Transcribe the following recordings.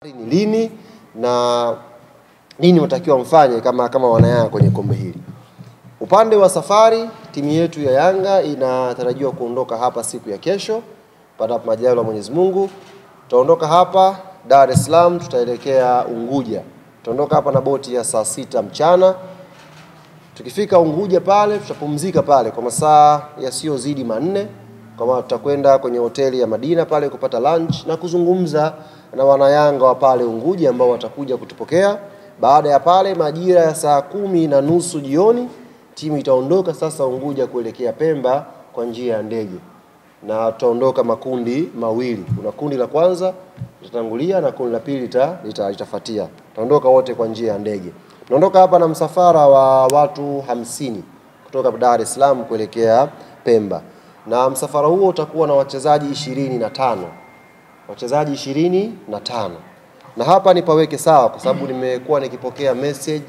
Ni lini na nini mtakiwa mfanye kama wanayanga kwenye kombe hili. Upande wa safari, timu yetu ya Yanga inatarajiwa kuondoka hapa siku ya kesho panapo majaliwa Mwenyezi Mungu. Tutaondoka hapa Dar es Salaam, tutaelekea Unguja. Tutaondoka hapa na boti ya saa 6 mchana. Tukifika Unguja pale tutapumzika pale kwa masaa yasiyozidi 4. Kama tutakwenda kwenye hoteli ya Madina pale kupata lunch na kuzungumza na wanayanga wa pale Unguja ambao watakuja kutupokea. Baada ya pale majira ya saa 10:30 jioni timu itaondoka sasa Unguja kuelekea Pemba kwa njia ya ndege. Na tutaondoka makundi mawili. Kuna kundi la kwanza litatangulia na kundi la pili litafuatia. Tutaondoka wote kwa njia ya ndege. Tunaondoka hapa na msafara wa watu 50 kutoka Dar es Salaam kuelekea Pemba. Na msafara huo utakuwa na wachezaji 25. Wachezaji 25. Na hapa nipaweke sawa kwa sababu nimekuwa nikipokea message,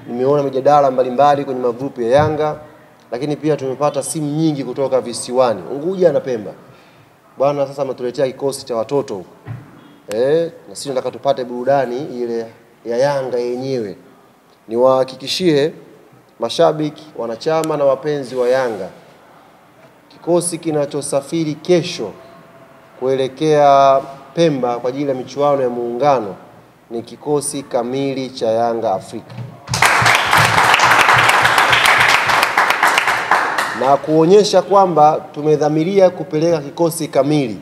nimeona mijadala mbalimbali kwenye magrupu ya Yanga, lakini pia tumepata simu nyingi kutoka visiwani, Unguja na Pemba. Bwana sasa mtuletea kikosi cha watoto huko. Na sisi tunataka tupate burudani ile ya Yanga yenyewe. Niwahakikishie mashabiki, wanachama na wapenzi wa Yanga, kikosi kinachosafiri kesho kuelekea Pemba kwa ajili ya michuano ya Muungano ni kikosi kamili cha Yanga Afrika. Na kuonyesha kwamba tumedhamiria kupeleka kikosi kamili,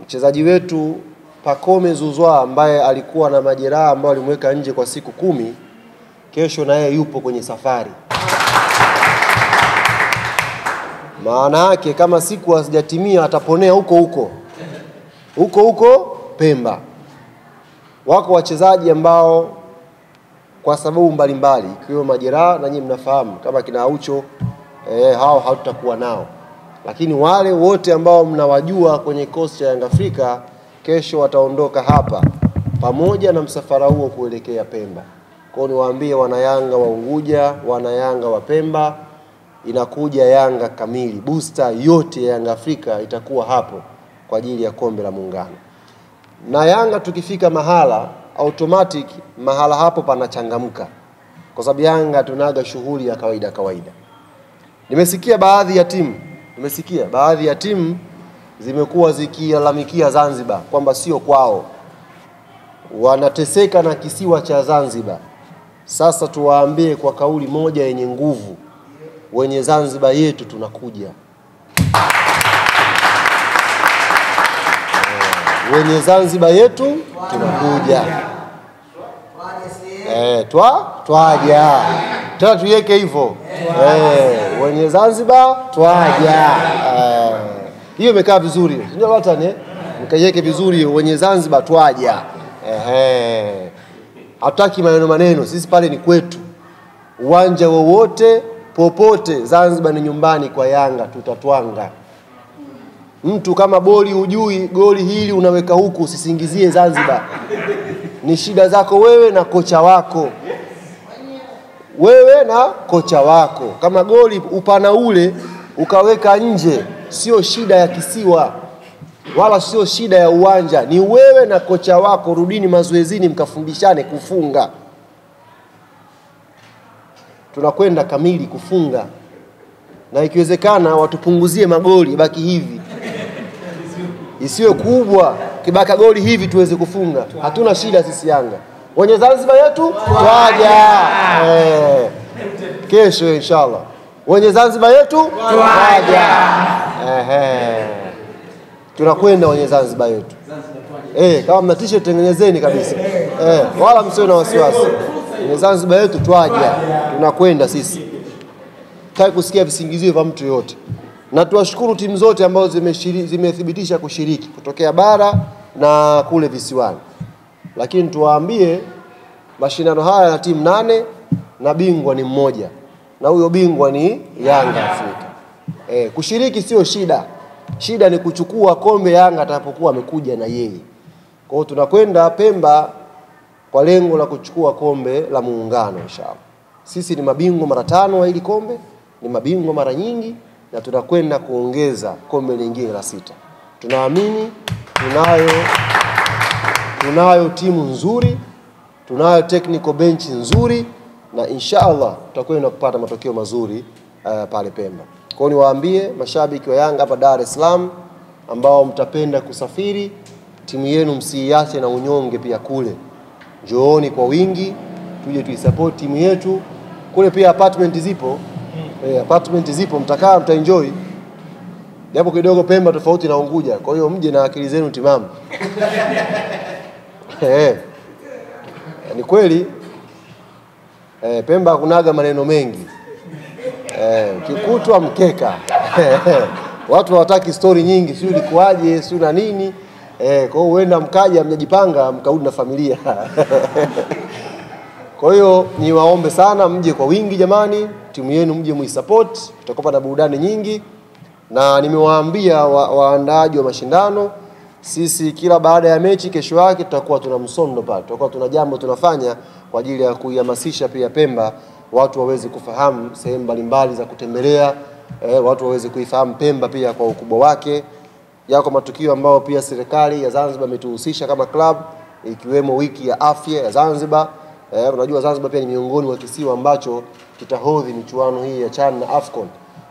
mchezaji wetu Pacome Zouzoua ambaye alikuwa na majeraha ambayo alimweka nje kwa siku 10, kesho na yeye yupo kwenye safari. Maana yake kama siku hazijatimia ataponea huko Pemba. Wako wachezaji ambao kwa sababu mbalimbali ikiwa majeraha na nyinyi mnafahamu kama kina Aucho hao hatutakuwa nao. Lakini wale wote ambao mnawajua kwenye kikosi cha Yanga Afrika kesho wataondoka hapa pamoja na msafara huo kuelekea Pemba. Kwa hiyo niwaambie wanayanga wa Unguja, wanayanga wa Pemba, inakuja Yanga kamili. Booster yote ya Yanga Afrika itakuwa hapo kwa ajili ya kombe la Muungano. Na Yanga tukifika mahala automatic mahala hapo panachangamka. Kwa sababu Yanga tunaga shughuli ya kawaida. Nimesikia baadhi ya timu zimekuwa zikilalamikia Zanzibar kwamba sio kwao. Wanateseka na kisiwa cha Zanzibar. Sasa tuwaambie kwa kauli moja yenye nguvu, wenye Zanzibar yetu tunakuja. Wenye Zanzibar yetu tunakuja. Twaja. Tena tuiweke hivyo. Wenye Zanzibar twaja. Hiyo imekaa vizuri. Ndio watani mkaiweke vizuri, wenye Zanzibar twaja. Hatutaki maneno. Sisi pale ni kwetu. Uwanja wowote popote Zanzibar ni nyumbani kwa Yanga, tutatwanga. Mtu kama boli hujui goli hili unaweka huku, usisingizie Zanzibar. Ni shida zako wewe na kocha wako. Kama goli upana ule ukaweka nje, sio shida ya kisiwa wala sio shida ya uwanja, ni wewe na kocha wako. Rudini mazoezini mkafundishane kufunga. Tunakwenda kamili kufunga. Na ikiwezekana watupunguzie magoli baki hivi. Isiwe kubwa, kibaka goli hivi tuweze kufunga. Hatuna shida sisi Yanga. Wenye Zanzibar yetu twaja. Kesho inshallah. Wenye Zanzibar yetu twaja. Tunakwenda wenye Zanzibar yetu. Kama mna t-shirt tengenezeni kabisa. Wala msio na wasiwasi. Wenye Zanzibar yetu twaja. Tunakwenda sisi. Hataki kusikia visingizio vya mtu yote. Na tuwashukuru timu zote ambazo zimethibitisha kushiriki kutokea bara na kule visiwani. Lakini tuwaambie mashindano haya na timu 8 na bingwa ni mmoja. Na huyo bingwa ni Yanga Afrika. Kushiriki sio shida. Shida ni kuchukua kombe Yanga atakapokuwa amekuja na yeye. Kwa hiyo tunakwenda Pemba kwa lengo la kuchukua kombe la Muungano inshallah. Sisi ni mabingwa mara 5 wa hili kombe, ni mabingwa mara nyingi na tunakwenda kuongeza kombe lingine la 6. Tunaamini tunayo timu nzuri, tunayo technical bench nzuri, na inshallah tutakwenda kupata matokeo mazuri pale Pemba. Kwa hiyo niwaambie mashabiki wa Yanga hapa Dar es Salaam ambao mtapenda kusafiri, timu yenu msiiache na unyonge pia kule. Njooni kwa wingi, tuje tuisupport timu yetu. Kule pia apartment zipo. Apartment zipo, mtakaa mtaenjoy. Japo kidogo Pemba tofauti na Unguja. Kwa hiyo mje na akili zenu timamu. Ni kweli Pemba kunaga maneno mengi. Kikutwa mkeka. Watu hawataki story nyingi, sio likuaje, sio na nini. Kwa hiyo huenda mkaja mnajipanga mkarudi na familia. Kwa hiyo niwaombe sana mje kwa wingi jamani, timu yenu mje muisupport, tutakuwa na burudani nyingi. Na nimewaambia waandaaji wa mashindano, sisi kila baada ya mechi kesho yake tutakuwa tuna msondo pale. Tutakuwa tuna jambo tunafanya kwa ajili ya kuihamasisha pia Pemba, watu waweze kufahamu sehemu mbalimbali za kutembelea, watu waweze kuifahamu Pemba pia kwa ukubwa wake. Yako matukio ambayo pia serikali ya Zanzibar imetuhusisha kama club, ikiwemo wiki ya afya ya Zanzibar. Unajua Zanzibar pia ni miongoni mwa kisiwa ambacho kitahodhi michuano hii ya CHAN na AFCON.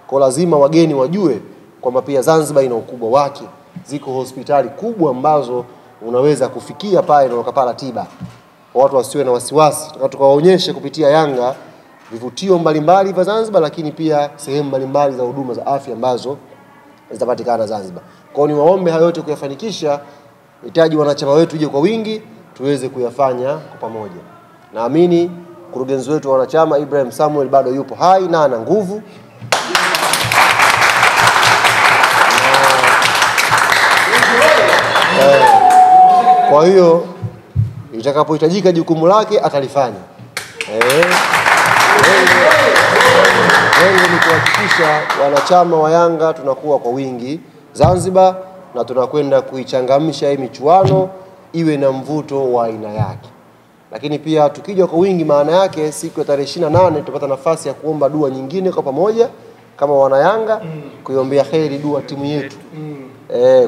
Kwa lazima wageni wajue kwamba pia Zanzibar ina ukubwa wake. Ziko hospitali kubwa ambazo unaweza kufikia pale na ukapata tiba. Watu wasiwe na wasiwasi. Tukawaonyeshe kupitia Yanga vivutio mbalimbali vya Zanzibar, lakini pia sehemu mbalimbali za huduma za afya ambazo zitapatikana Zanzibar. Kwa hiyo niwaombe hayo yote kuyafanikisha, hitaji wanachama wetu uje kwa wingi tuweze kuyafanya kwa pamoja. Naamini mkurugenzi wetu wa wanachama Ibrahim Samuel bado yupo hai na ana nguvu. Kwa hiyo itakapohitajika jukumu lake atalifanya. Lengo ni kuhakikisha wanachama wa Yanga tunakuwa kwa wingi Zanzibar na tunakwenda kuichangamsha hii michuano iwe na mvuto wa aina yake. Lakini pia tukija kwa wingi, maana yake siku ya tarehe 28 tutapata nafasi ya kuomba dua nyingine kwa pamoja kama wana Yanga, kuiombea kheri dua timu yetu.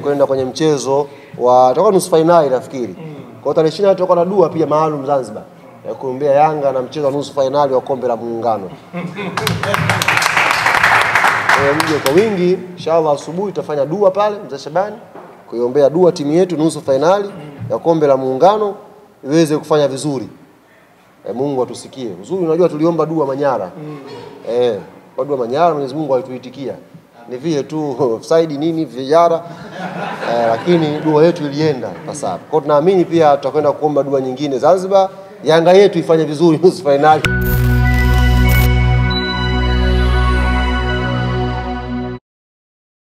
Kwenda kwenye mchezo wa tutakuwa nusu finali nafikiri. Kwa tarehe 28 tutakuwa na dua pia maalum Zanzibar ya kuombea Yanga na mchezo wa nusu finali wa kombe la Muungano. Mje kwa wingi, inshallah asubuhi tutafanya dua pale Mzee Shabani, kuiombea dua timu yetu nusu finali ya kombe la Muungano iweze kufanya vizuri. Mungu atusikie. Uzuri unajua tuliomba dua Manyara. Kwa dua Manyara Mwenyezi Mungu alituitikia. Ni vile tu offside nini vijara. Lakini dua yetu ilienda pasapa. Kwa tunaamini pia tutakwenda kuomba dua nyingine Zanzibar, Yanga yetu ifanye vizuri nusu finali.